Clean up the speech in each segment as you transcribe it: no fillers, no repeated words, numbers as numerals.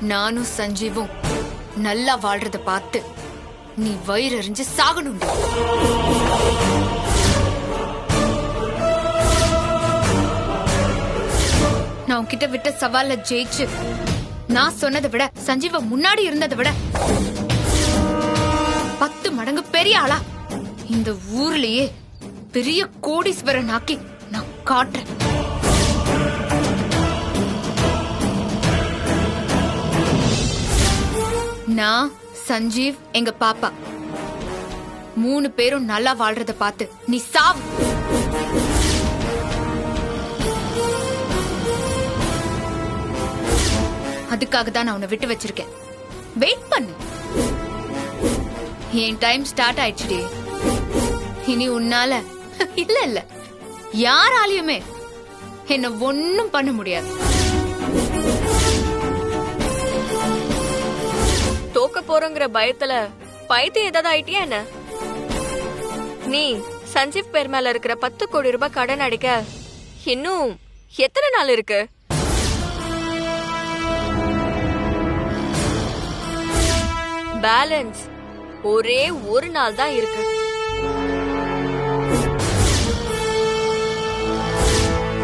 நானும் சஞ்சீவும் நல்லா வாழ்றத பார்த்து நீ வயிறறிஞ்சு சாகணும். நான் உன்கிட்ட விட்ட சவால்ல ஜெயிச்சு நான் சொன்னதை விட சஞ்சீவ முன்னாடி இருந்ததை விட 10 மடங்கு பெரிய ஆளா இந்த ஊர்லயே பெரிய கோடீஸ்வரன் ஆக்கி நான் காட்டுறேன். நான் சஞ்சீவ் எங்க பாப்பா 3 பேரும் நல்லா வாழ்றத பார்த்து நீ சாவு. அதுக்காக தான் நான் உன்னை விட்டு வச்சிருக்கேன். வெயிட் பண்ணு. என் டைம் ஸ்டார்ட் ஆயிடுச்சுடி. இனி உன்னால இல்ல இல்ல யாராலையுமே என்ன ஒண்ணும் பண்ண முடியாது. தோக்க போறோங்கிற பயத்துல பைத்தியம் ஏதாவது ஆயிட்டியா என்ன? நீ சஞ்சீவ் பேர் மேல இருக்கிற 10 கோடி ரூபாய் கடன் அடைக்க இன்னும் எத்தனை நாள் இருக்கு? பேலன்ஸ் ஒரே ஒரு நாள் தான் இருக்கு.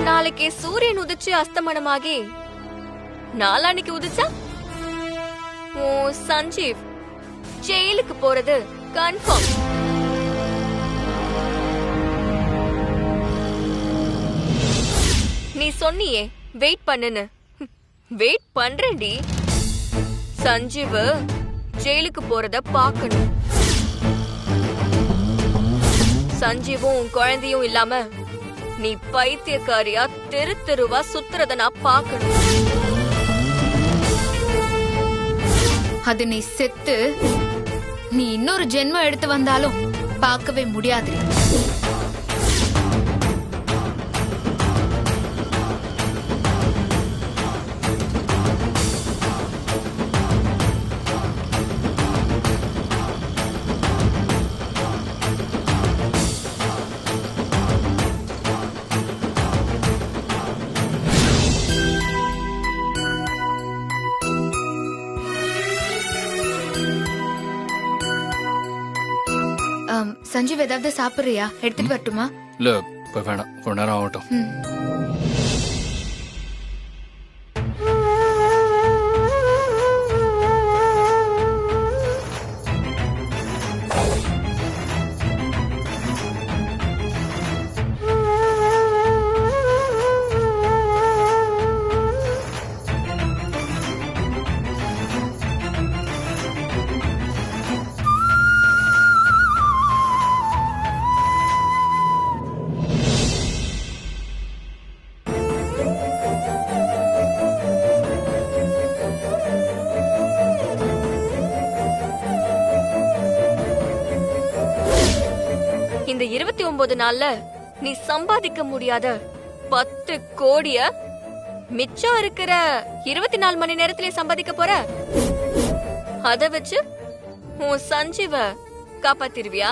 நாளைக்கு சூரியன் உதிச்சு அஸ்தமனமாகி நாளானிக்கு உதிச்சா சஞ்சீவ் ஜெயிலுக்கு போறது கன்ஃபார்ம். நீ சொன்னியே வெயிட் பண்ணுன்னு. வெயிட் பண்றேன்டி. சஞ்சீவ் ஜெயிலுக்கு போறத பாக்கணும். சஞ்சீவும் குழந்தையும் இல்லாம நீ பைத்தியக்காரியா தெரு தெருவா சுத்துறத நான் பாக்கணும். அது நீ செத்து நீ இன்னொரு ஜென்மம் எடுத்து வந்தாலும் பார்க்கவே முடியாது. சஞ்சீவ் ஏதாவது சாப்பிடுறியா? எடுத்துட்டு வரட்டுமா? இல்ல இப்ப வேணாம், கொஞ்ச நேரம் ஆகட்டும். இந்த 29 நாள்ல நீ சம்பாதிக்க முடியாத 10 கோடிய மிச்சம் இருக்கிற 24 மணி நேரத்திலே சம்பாதிக்க போற. அத வச்சு உன் சஞ்சீவ காப்பாத்திருவியா?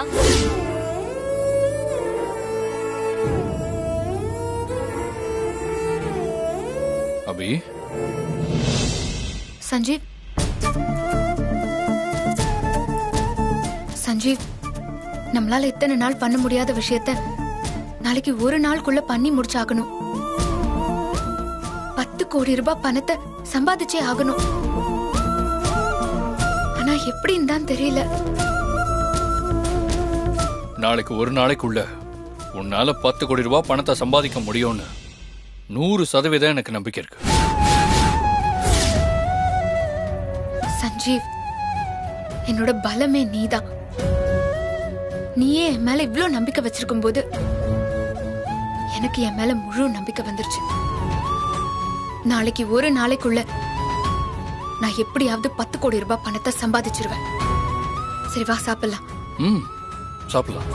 அபி, சஞ்சீவ் சஞ்சீவ் நம்மளால இத்தனை நாள் பண்ண முடியாத விஷயத்த நாளைக்கு ஒரு நாளுக்குள்ள பண்ணி முடிச்சாகணும். 10 கோடி ரூபாய் பணத்தை சம்பாதிச்சே ஆகணும். ஆனா எப்படின்னு தான் தெரியல. நாளைக்கு ஒரு நாளைக்குள்ள உன்னால 10 கோடி ரூபாய் பணத்தை சம்பாதிக்க முடியும்னு 100% எனக்கு நம்பிக்கை இருக்கு. சஞ்சீவ், என்னோட பலமே நீதான். நீயே என் மேல இவ்ளோ நம்பிக்கை வச்சிருக்கும் போது எனக்கு என் மேல முழு நம்பிக்கை வந்துருச்சு. நாளைக்கு ஒரு நாளைக்குள்ள நான் எப்படியாவது 10 கோடி ரூபாய் பணத்தை சம்பாதிச்சிருவேன். சரி வா சாப்பிடலாம். சாப்பிடலாம்.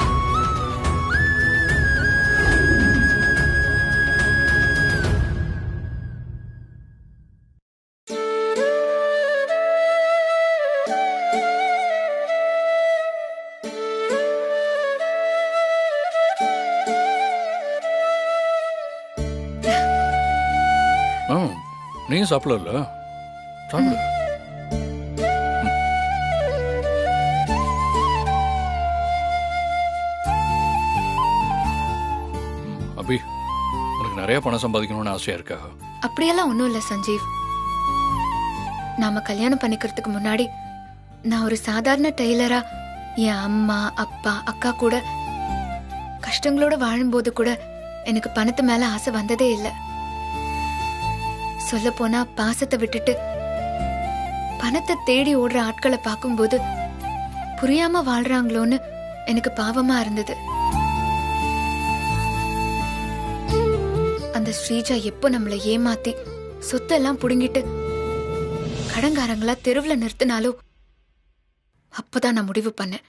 நீயும் சாப்பிடல? சாப்பிடு. நிறைய பணம் சம்பாதிக்கணும்னு ஆசையா இருக்கா? அப்படியெல்லாம் ஒண்ணும் இல்ல சஞ்சீவ். நாம கல்யாணம் பண்ணிக்கிறதுக்கு முன்னாடி நான் ஒரு சாதாரண டெய்லரா என் அம்மா அப்பா அக்கா கூட கஷ்டங்களோட வாழும்போது கூட எனக்கு பணத்து மேல ஆசை வந்ததே இல்லை. சொல்ல போனா பாசத்தை விட்டுட்டு பணத்தை தேடி ஓடுற ஆட்களை பார்க்கும்போது புரியாம வாழ்றாங்களோன்னு எனக்கு பாவமா இருந்தது. அந்த ஸ்ரீஜா எப்போ நம்மளை ஏமாத்தி சொத்தெல்லாம் புடுங்கிட்டு கடங்காரங்களா தெருவுல நிறுத்தினாலோ அப்பதான் நான் முடிவு பண்ணேன்,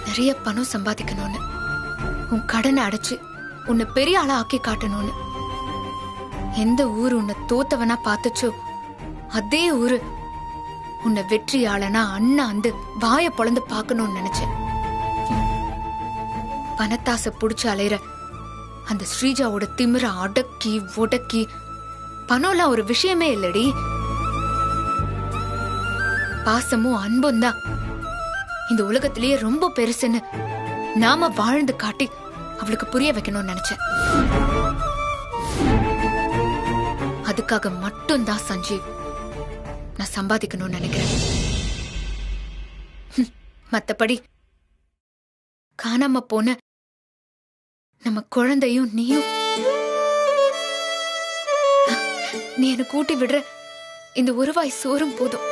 நிறைய பணம் சம்பாதிக்கணும்னு, உன் கடனை அடைச்சு உன்னை பெரிய ஆளா ஆக்கி காட்டணும்னு. எந்த ஊரு உன்னை தோத்தவனா பார்த்துச்சோ அதே ஊரு உன்னை வெற்றியாளனா அண்ணா வந்து வாய பொளந்து பார்க்கணும்னு நினைச்சேன். பணத்தாசை புடிச்சு அலையிற அந்த ஸ்ரீஜாவோட திமிர அடக்கி ஒடக்கி, பணம்லாம் ஒரு விஷயமே இல்லடி, பாசமும் அன்பும் தான் இந்த உலகத்திலேயே ரொம்ப பெருசுன்னு நாம வாழ்ந்து காட்டி அவளுக்கு புரிய வைக்கணும்னு நினைச்சேன். அதுக்காக மட்டும்தான் சஞ்சீவ் நான் சம்பாதிக்கணும்னு நினைக்கிறேன். மத்தபடி காணாம போன நம்ம குழந்தையும் நீயும் நீ என்ன கூட்டி விடுற இந்த ஒரு வாய் சோறும் போதும்.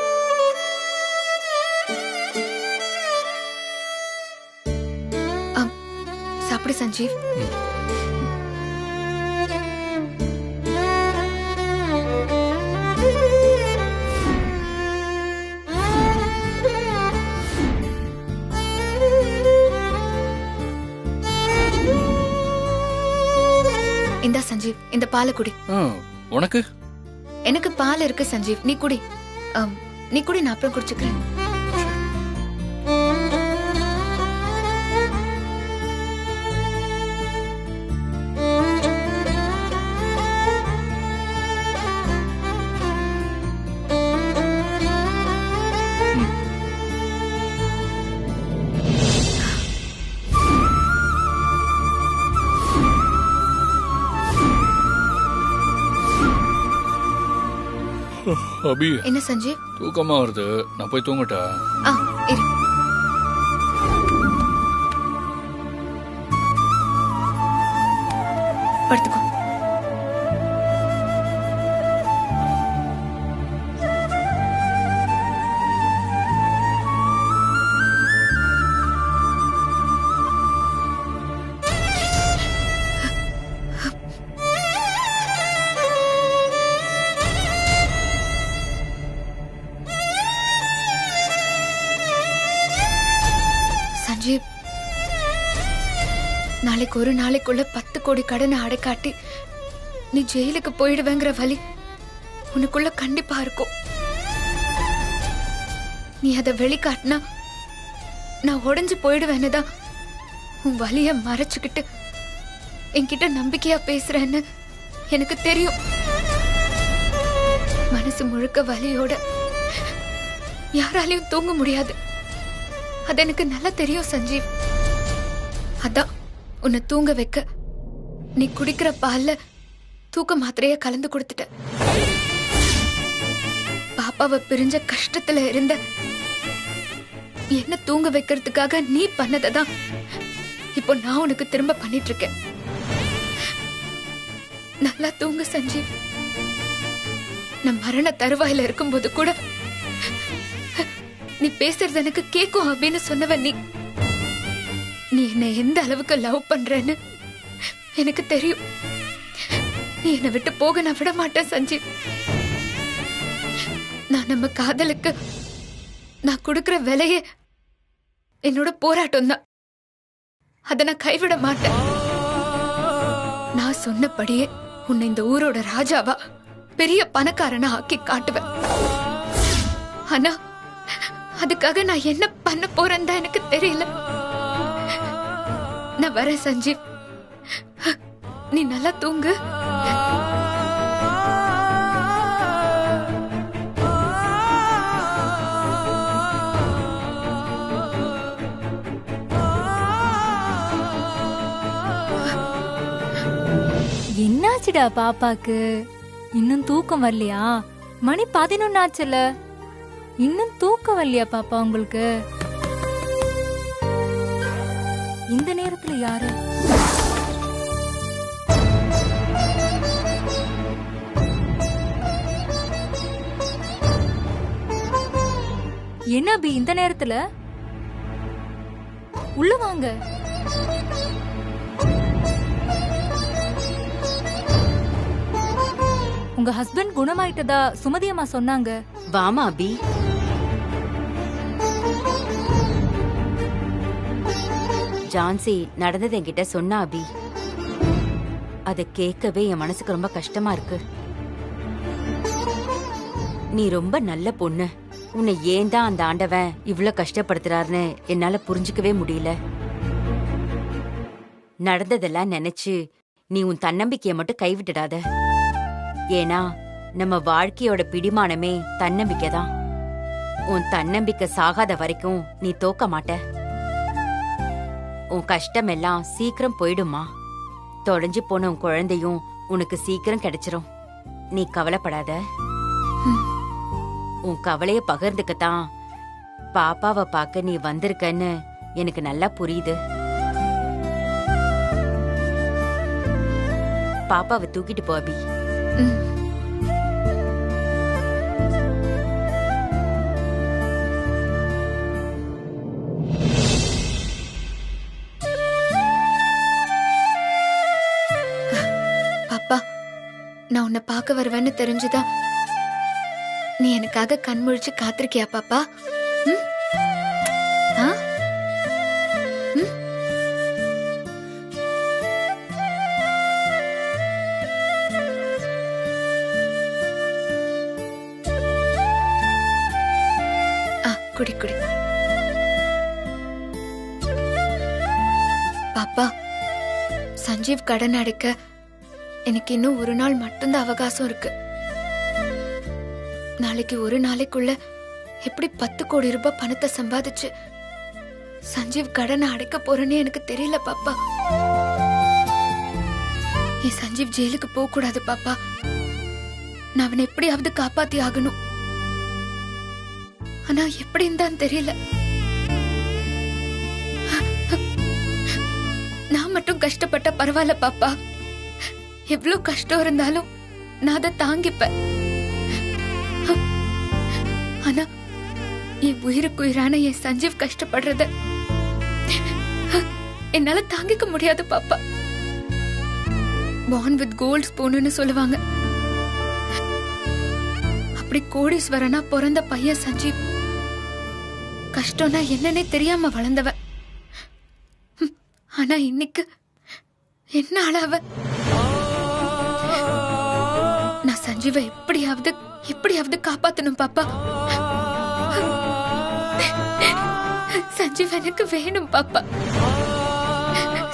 சாப்பிடு சஞ்சீவ். இந்தா சஞ்சீவ், இந்த பாலை குடி. உனக்கு? எனக்கு பால் இருக்கு சஞ்சீவ், நீ குடி. நீ குடி, நான் அப்புறம் குடிச்சுக்கிறேன். அபி, என்ன சஞ்சீவ்? தூக்கமா வருது, நான் போய் தூங்கட்டா? இரு. படுத்துக்கோ. சஞ்சீவ், நாளைக்கு ஒரு நாளைக்குள்ள 10 கோடி கடனை அடைக்காட்டி நீ ஜெயிலுக்கு போயிடுவேங்கிற வலி உனக்குள்ள கண்டிப்பா இருக்கும். நீ அதை வெளிக்காட்டினா நான் உடைஞ்சு போயிடுவேன்னு தான் உன் வலிய மறைச்சுக்கிட்டு என்கிட்ட நம்பிக்கையா பேசுறேன்னு எனக்கு தெரியும். மனசு முழுக்க வலியோட யாராலையும் தூங்க முடியாது, அது எனக்கு நல்லா தெரியும் சஞ்சீவ். அதான் உன்னை தூங்க வைக்க நீ குடிக்கிற பால்ல தூக்க மாத்திரைய கலந்து கொடுத்துட்ட. பாப்பாவை பிரிஞ்ச கஷ்டத்துல இருந்த என்ன தூங்க வைக்கிறதுக்காக நீ பண்ணதான் இப்போ நான் உனக்கு திரும்ப பண்ணிட்டு இருக்கேன். நல்லா தூங்க சஞ்சீவ். நான் மரண தருவாயில இருக்கும்போது கூட நீ பேசுறது எனக்கு கேக்கும் அப்படின்னு சொன்னவன் நீ. நீ என்ன எந்த அளவுக்கு லவ் பண்றன்னு எனக்கு தெரியும். நீ என்னை விட்டு போக நான் விட மாட்டேன் சஞ்சீவ். நான் நம்ம காதலுக்கு நான் கொடுக்கிற விலையே என்னோட போராட்டம் தான், அதை நான் கைவிட மாட்டேன். நான் சொன்னபடியே உன்னை இந்த ஊரோட ராஜாவா பெரிய பணக்காரனா ஆக்கி காட்டுவேன். ஆனா அதுக்காக நான் என்ன பண்ண போறேன்னு தான் எனக்கு தெரியல. நான் வரேன் சஞ்சீவ், நீ நல்லா தூங்கு. என்னாச்சுடா பாப்பாக்கு? இன்னும் தூக்கம் வரலையா? மணி 11 ஆச்சுல, இன்னும் தூக்கம் வரலையா பாப்பா உங்களுக்கு? இந்த நேரத்துல யாரு? என்ன அபி இந்த நேரத்துல? உள்ள வாங்க. உங்க ஹஸ்பண்ட் குணமாயிட்டதா சுமதி அம்மா சொன்னாங்க. வாமா அபி. ஜான்சி நடந்தது என்கிட்ட சொன்னா அபி. அதை கேட்கவே என் மனசுக்கு ரொம்ப கஷ்டமா இருக்கு. நீ ரொம்ப நல்ல பொண்ணு. உன்னை ஏன் தான் அந்த ஆண்டவன் இவ்ளோ கஷ்டப்படுத்துறாருன்னு என்னால புரிஞ்சுக்கவே முடியல. நடந்ததெல்லாம் நினைச்சு நீ உன் தன்னம்பிக்கையை மட்டும் கைவிட்டுடாத. ஏன்னா நம்ம வாழ்க்கையோட பிடிமானமே தன்னம்பிக்கை தான். உன் தன்னம்பிக்கை சாகாத வரைக்கும் நீ தோக்க மாட்ட. உன் கஷ்டம் எல்லாம் சீக்கிரம் போயிடுமா. தொலைஞ்சு போன உன் குழந்தையும் உனக்கு சீக்கிரம் கிடைச்சிரும். நீ கவலைப்படாத. உன் கவலைய பகிர்ந்துக்கத்தான் பாப்பாவை பார்க்க நீ வந்திருக்கன்னு எனக்கு நல்லா புரியுது. பாப்பாவை தூக்கிட்டு போ அபி. பாப்பா, நான் உன்னை பார்க்க வருவேன்னு தெரிஞ்சுதா நீ எனக்காக கண் முழிச்சு காத்திருக்கியா பாப்பா? குடி குடி பாப்பா. சஞ்சீவ் கடன் அடைக்க எனக்கு இன்னும் ஒரு நாள் மட்டும்தான் அவகாசம் இருக்கு. நாளைக்கு ஒரு நாளைக்குள்ள எப்படி 10 கோடி ரூபாய் பணத்தை சம்பாதிச்சு சஞ்சீவ் கடனை அடைக்க போறேன்னு எனக்கு தெரியல பாப்பா. என் சஞ்சீவ் ஜெயிலுக்கு போக கூடாது பாப்பா. நான் அவனை எப்படியாவது காப்பாத்தி ஆகணும். ஆனா எப்படின்னு தான் தெரியல. நான் மட்டும் கஷ்டப்பட்ட பரவாயில்ல பாப்பா. எவ்வளவு கஷ்டம் இருந்தாலும் நான் அதை தாங்கிப்பேன். ஆனா என் உயிருக்குயிரான என் சஞ்சீவ் கஷ்டப்படுறத என்னால தாங்கிக்க முடியாது பாப்பா. born with gold spoonன்னு சொல்லுவாங்க. அப்படி கோடீஸ்வரனா பிறந்த பையன் சஞ்சீவ் கஷ்டம்னா என்னன்னே தெரியாம வளர்ந்தவ. ஆனா இன்னைக்கு என்ன அளவ. நான் சஞ்சீவை எப்படியாவது காப்பாத்தணும் பாப்பா. சஞ்சீவ் எனக்கு வேணும் பாப்பா.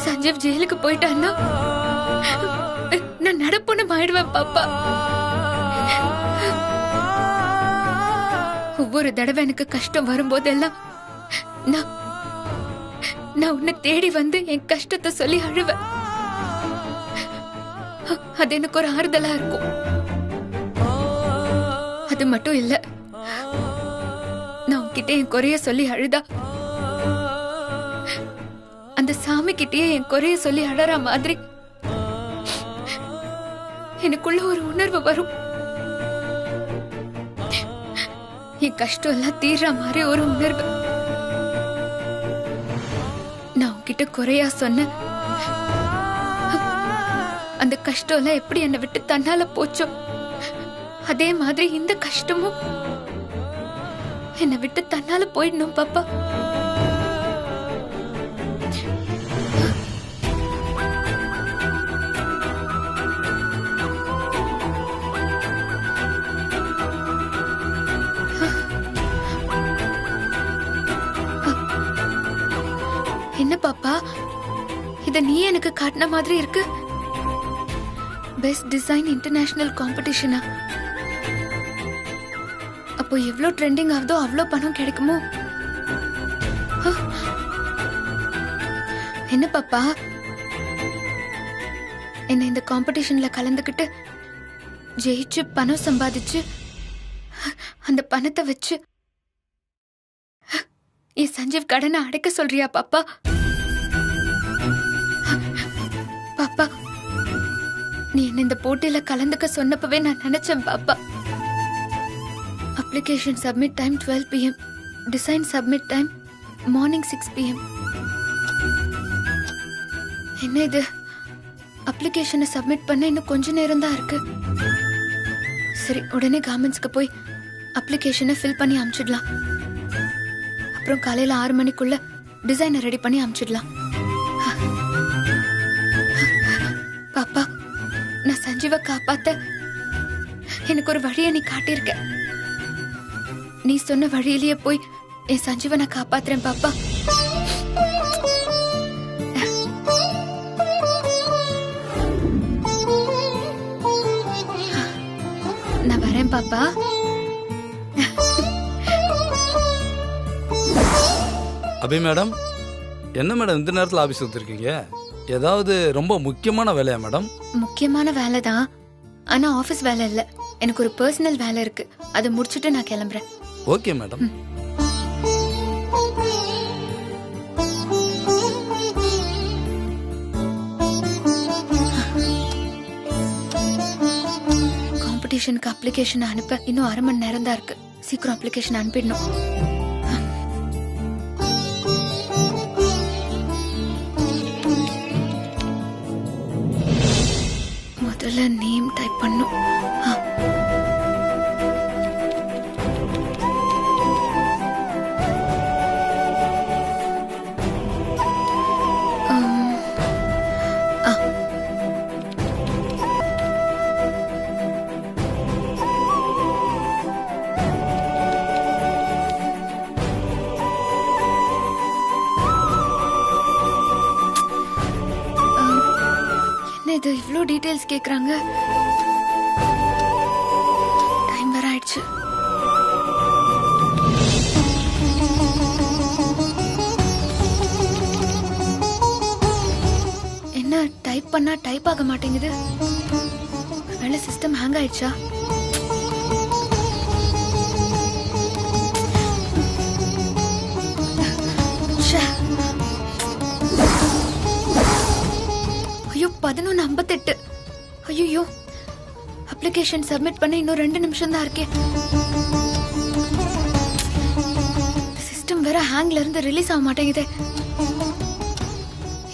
சஞ்சீவ் ஜெயிலுக்கு போயிட்டான்னா நான் நடப்பொண்ணு ஆயிடுவேன் பாப்பா. ஒவ்வொரு தடவை எனக்கு கஷ்டம் வரும்போதெல்லாம் நான் உன்னை தேடி வந்து என் கஷ்டத்தை சொல்லி அழுவேன். அது எனக்கு ஒரு ஆறுதலா இருக்கும். அது மட்டும் இல்ல, நான் உன்கிட்ட என் குறைய சொல்லி அழுதா அந்த சாமி கிட்டயே என் குறைய சொல்லி அழற மாதிரி எனக்குள்ள ஒரு உணர்வு வரும். என் கஷ்டம் எல்லாம் தீர்ற மாதிரி ஒரு உணர்வு. நான் உன்கிட்ட குறையா சொன்ன அந்த கஷ்டம் எல்லாம் எப்படி என்னை விட்டு தன்னால போச்சோ அதே மாதிரி இந்த கஷ்டமும் என்னை விட்டு தன்னால போயிடணும் பாப்பா. என்ன பாப்பா, இத நீ எனக்கு காட்டின மாதிரி இருக்கு. பெஸ்ட் டிசைன் இன்டர்நேஷனல் காம்படிஷனா? அப்போ எவ்வளவு ட்ரெண்டிங் ஆகுதோ அவ்வளவு பணம் கிடைக்குமோ? என்ன பாப்பா, என்னை இந்த காம்படிஷன்ல கலந்துக்கிட்டு ஜெயிச்சு பணம் சம்பாதிச்சு அந்த பணத்தை வச்சு என் சஞ்சீவ் கடனை அடைக்க சொல்றியா பாப்பா? பாப்பா, நீ என்ன இந்த போட்டியில கலந்துக்க சொன்னப்பவே நான் நினைச்சேன் பாப்பா. Application submit time 12 PM, design submit time morning 6 PM. என்ன இது, அப்ளிகேஷனை சப்மிட் பண்ண இன்னும் கொஞ்ச நேரம் தான் இருக்கு. சரி, உடனே கார்மெண்ட்ஸ்க்கு போய் அப்ளிகேஷனை ஃபில் பண்ணி அனுப்பிச்சிடலாம். அப்புறம் காலையில 6 மணிக்குள்ள டிசைனை ரெடி பண்ணி அனுப்பிச்சிடலாம். பாப்பா, நான் சஞ்சீவை காப்பாத்த எனக்கு ஒரு வழியை நீ காட்டியிருக்க. நீ சொன்ன வழியிலேயே போய் என் சஞ்சீவை நான் காப்பாத்துறேன் பாப்பா. நான் வரேன் பாப்பா. அபி மேடம், என்ன மேடம் இந்த நேரத்தில் ஆபீஸ் வந்துருக்கீங்க? ஏதாவது ரொம்ப முக்கியமான வேலையா மேடம்? முக்கியமான வேலை தான், ஆனா ஆபீஸ் வேலை இல்ல. எனக்கு ஒரு பர்சனல் வேலை இருக்கு, அதை முடிச்சிட்டு நான் கிளம்புறேன். Okay madam. காம்படிஷனுக்கு அப்ளிகேஷன் அனுப்ப இன்னும் 1/2 மணி நேரம் தான் இருக்கு. சீக்கிரம் அப்ளிகேஷன் அனுப்பிடணும். முதல்ல நேம் டைப் பண்ணும். இது இவ்ளோ டீடைல்ஸ் கேக்குறாங்க. டைம் வேற ஆயிடுச்சு. என்ன டைப் பண்ணா டைப் ஆக மாட்டேங்குது? ஒருவேளை சிஸ்டம் ஹேங் ஆயிடுச்சா? ஐயோ, 11:58. ஐயோ, அப்ளிகேஷன் சப்மிட் பண்ண இன்னும் 2 நிமிஷம் தான் இருக்கே. சிஸ்டம் வேற ஹேங்ல இருந்து ரிலீஸ் ஆக மாட்டேங்குதே.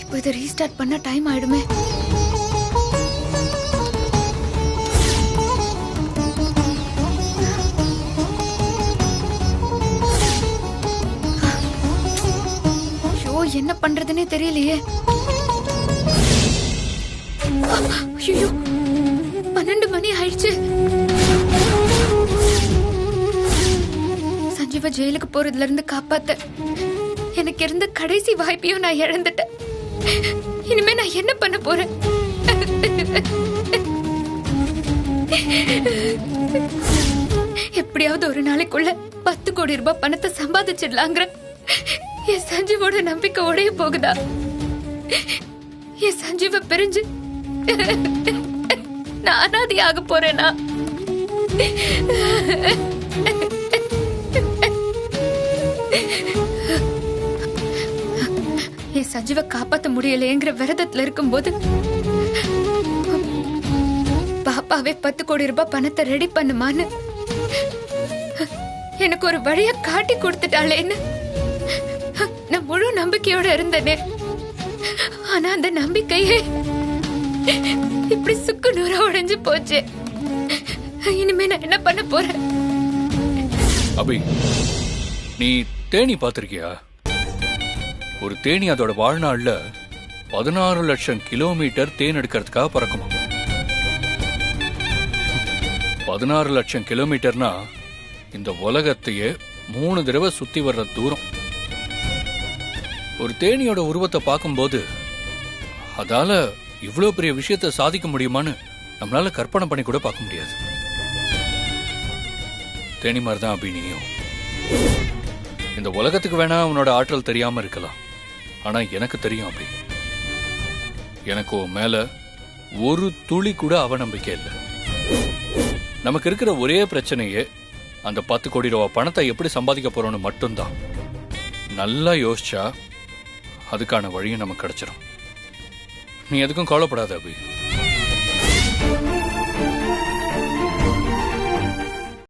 இப்போ இதை ரீஸ்டார்ட் பண்ண டைம் ஆயிடுமே. ஐயோ, என்ன பண்றதுன்னே தெரியலையே. ஐயோ, 12 மணி ஆயிடுச்சு. சஞ்சீவ ஜெயிலுக்கு போறதுல இருந்து காப்பாத்த எனக்கு இருந்த கடைசி வாய்ப்பையும் நான் இழந்துட்டேன். இனிமே நான் என்ன பண்ண போறேன்? எப்படியாவது ஒரு நாளைக்குள்ள 10 கோடி ரூபாய் பணத்தை சம்பாதிச்சிடலாங்கிற என் சஞ்சீவோட நம்பிக்கை உடைய போகுதா? என் சஞ்சீவ பிரிஞ்சு நான் அனாதையாக போறேனா? என் சஞ்சீவ காப்பாத்த முடியலையேங்கிற விரதத்துல இருக்கும்போது பாப்பாவே 10 கோடி ரூபாய் பணத்தை ரெடி பண்ணுமான்னு எனக்கு ஒரு வழிய காட்டி கொடுத்துட்டாளேன்னு நான் முழு நம்பிக்கையோட இருந்தேனே. ஆனா அந்த நம்பிக்கையே இப்படி சுக்கு நூறா உடைஞ்சு போச்சு. இனிமே நான் என்ன பண்ண போறேன்? அபி, நீ தேனி பாத்திருக்கியா? ஒரு தேனி அதோட வாழ்நாள்ல 16 லட்சம் கிலோமீட்டர் தேன் எடுக்கிறதுக்காக பறக்குமா. 16 லட்சம் கிலோமீட்டர்னா இந்த உலகத்தையே 3 தடவை சுத்தி வர்ற தூரம். ஒரு தேனியோட உருவத்தை பார்க்கும்போது அதால இவ்வளவு பெரிய விஷயத்தை சாதிக்க முடியுமான்னு நம்மளால கற்பனை பண்ணி கூட பார்க்க முடியாது. தேனி மாதிரிதான் அபி நீயும். இந்த உலகத்துக்கு வேணா உன்னோட ஆற்றல் தெரியாம இருக்கலாம், ஆனா எனக்கு தெரியும். அப்படி எனக்கு மேல ஒரு துளி கூட அவநம்பிக்கை இல்லை. நமக்கு இருக்கிற ஒரே பிரச்சனையே அந்த 10 கோடி ரூபா பணத்தை எப்படி சம்பாதிக்க போறோம்னு மட்டும்தான். நல்லா யோசிச்சா அதுக்கான வழியும் நமக்கு கிடைச்சிடும். நீ எதுக்கும் கவலைப்படாத அபி.